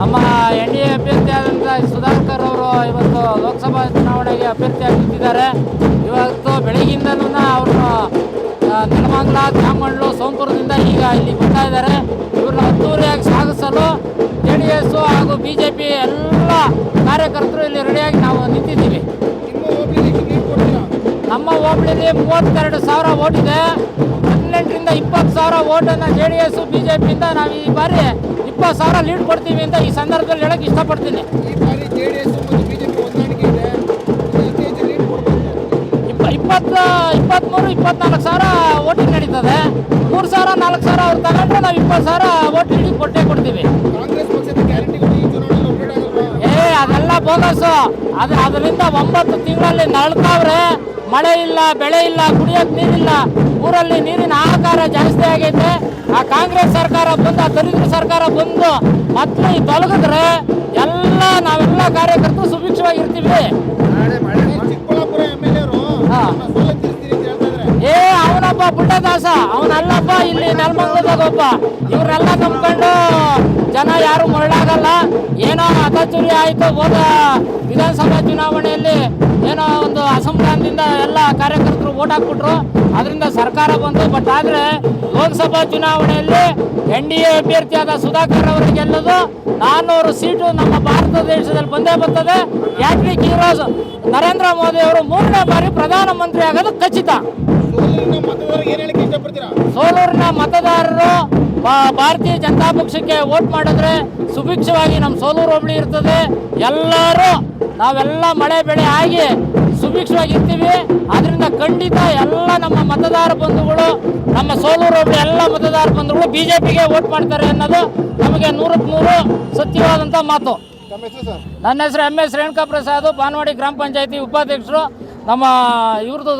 ನಮ್ಮ NDA ಅಭ್ಯರ್ಥಿಯಾದಂಥ ಸುಧಾಕರ್ ಅವರು ಇವತ್ತು ಲೋಕಸಭಾ ಚುನಾವಣೆಗೆ ಅಭ್ಯರ್ಥಿಯಾಗಿ ನಿಂತಿದ್ದಾರೆ. ಇವತ್ತು ಬೆಳಗ್ಗಿಂದಲೂ ಅವ್ರನ್ನ ನೆಲಮಂಗಲ, ತ್ಯಾಮಳ್ಳು, ಸೋಂಪುರದಿಂದ ಈಗ ಇಲ್ಲಿ ಬರ್ತಾ ಇದ್ದಾರೆ. ಇವ್ರನ್ನ ಅದ್ದೂರಿಯಾಗಿ ಸ್ವಾಗತಿಸಲು JDS ಹಾಗೂ BJP ಎಲ್ಲ ಕಾರ್ಯಕರ್ತರು ಇಲ್ಲಿ ರೆಡಿಯಾಗಿ ನಾವು ನಿಂತಿದ್ದೀವಿ. ನಮ್ಮ ಹೋಬಳಿಲಿ 32,000 ಓಟ್ ಇದೆ. 18ರಿಂದ 20,000 ಓಟನ್ನು JDS BJPಯಿಂದ ನಾವು ಈ ಬಾರಿ 20,000 ಲೀಡ್ ಕೊಡ್ತೀವಿ ಅಂತ ಈ ಸಂದರ್ಭದಲ್ಲಿ ಹೇಳಕ್ಕೆ ಇಷ್ಟಪಡ್ತೀನಿ. ಈ ಬಾರಿ JDS ಮತ್ತು BJP ಹೊಂದಾಣಿಕೆ ಇದೆ. 23-24,000 ಓಟಿಂಗ್ ನಡೀತದೆ. 3,000 4,000 ಅವ್ರು ತಗೊಂಡ್ರೆ ನಾವು 20,000 ಓಟ್ ಲೀಡಿಂಗ್ ಕೊಡ್ತೀವಿ. ಕಾಂಗ್ರೆಸ್ ಪಕ್ಷದ ಗ್ಯಾರಂಟಿಗಳು ಈ ಚುನಾವಣೆಯಲ್ಲಿ ಅಪ್ಡೇಟ್ ಆಗಲ್ವಾ? ಅದೆಲ್ಲ ಬೋಗಸು. ಅದರಿಂದ 9 ತಿಂಗಳಲ್ಲಿ ನಳ್ತಾವ್ರೆ. ಮಳೆ ಇಲ್ಲ, ಬೆಳೆ ಇಲ್ಲ, ಕುಡಿಯೋಕೆ ನೀರಿಲ್ಲ. ಊರಲ್ಲಿ ನೀರಿನ ಹಾಹಾಕಾರ ಜಾಸ್ತಿ ಆಗೈತೆ. ಆ ಕಾಂಗ್ರೆಸ್ ಸರ್ಕಾರ ಬಂದು, ಆ ದಲಿತರ ಸರ್ಕಾರ ಬಂದು ಮತ್ತೆ ಈ ತೊಲಗಿದ್ರೆ ನಾವೆಲ್ಲ ಕಾರ್ಯಕರ್ತರು ಸುಭಿಕ್ಷವಾಗಿರ್ತೀವಿ. ಚಿಕ್ಕಬಳ್ಳಾಪುರ MLA ಅವನೊಬ್ಬ ಪುಟ್ಟದಾಸ, ಅವನಲ್ಲಪ್ಪ ಇಲ್ಲಿ ನೆಲಮಂಗಲದಾಗ ಒಬ್ಬ. ಇವ್ರನ್ನೆಲ್ಲ ನಂಬ್ಕೊಂಡು ಜನ ಯಾರು ಮರಳಾಗಲ್ಲ. ಏನೋ ಅತಚುರಿ ಆಯಿತು ಹೋದ ವಿಧಾನಸಭಾ ಚುನಾವಣೆಯಲ್ಲಿ, ಏನೋ ಒಂದು ಅಸಮಾಧಾನದಿಂದ ಎಲ್ಲ ಕಾರ್ಯಕರ್ತರು ಓಟ್ ಹಾಕ್ಬಿಟ್ರು. ಅದರಿಂದ ಸರ್ಕಾರ ಬಂತು. ಬಟ್ ಆದರೆ ಲೋಕಸಭಾ ಚುನಾವಣೆಯಲ್ಲಿ NDA ಅಭ್ಯರ್ಥಿಯಾದ ಸುಧಾಕರ್ ಅವರಿಗೆ ಗೆಲ್ಲೋದು 400 ಸೀಟು ನಮ್ಮ ಭಾರತ ದೇಶದಲ್ಲಿ ಬಂದೇ ಬರ್ತದೆ. ಯಾಟ್ರಿಕ್ ಹೀರೋಸ್ ನರೇಂದ್ರ ಮೋದಿ ಅವರು 3ನೇ ಬಾರಿ ಪ್ರಧಾನಮಂತ್ರಿ ಆಗೋದು ಖಚಿತ. ಸೋಲೂರಿನ ಮತದಾರರು ಭಾರತೀಯ ಜನತಾ ಪಕ್ಷಕ್ಕೆ ವೋಟ್ ಮಾಡಿದ್ರೆ ಸುಭಿಕ್ಷವಾಗಿ ನಮ್ಮ ಸೋಲೂರು ಹೋಬಳಿ ಇರ್ತದೆ. ನಾವೆಲ್ಲ ಮಳೆ ಬೆಳೆ ಆಗಿ ಸುಭಿಕ್ಷವಾಗಿರ್ತೀವಿ. ಅದರಿಂದ ಖಂಡಿತ ಎಲ್ಲ ನಮ್ಮ ಮತದಾರ ಬಂಧುಗಳು, ನಮ್ಮ ಸೋಲೂರು ಹೋಬಳಿ ಎಲ್ಲ ಮತದಾರ ಬಂಧುಗಳು BJPಗೆ ವೋಟ್ ಮಾಡ್ತಾರೆ ಅನ್ನೋದು ನಮಗೆ 100ಕ್ಕೆ 100 ಸತ್ಯವಾದಂಥ ಮಾತು. ನನ್ನ ಹೆಸರು MS ರೇಣುಕಾ ಪ್ರಸಾದ್, ಬಾನವಾಡಿ ಗ್ರಾಮ ಪಂಚಾಯತಿ ಉಪಾಧ್ಯಕ್ಷರು. ನಮ್ಮ ಇವ್ರದ್ದು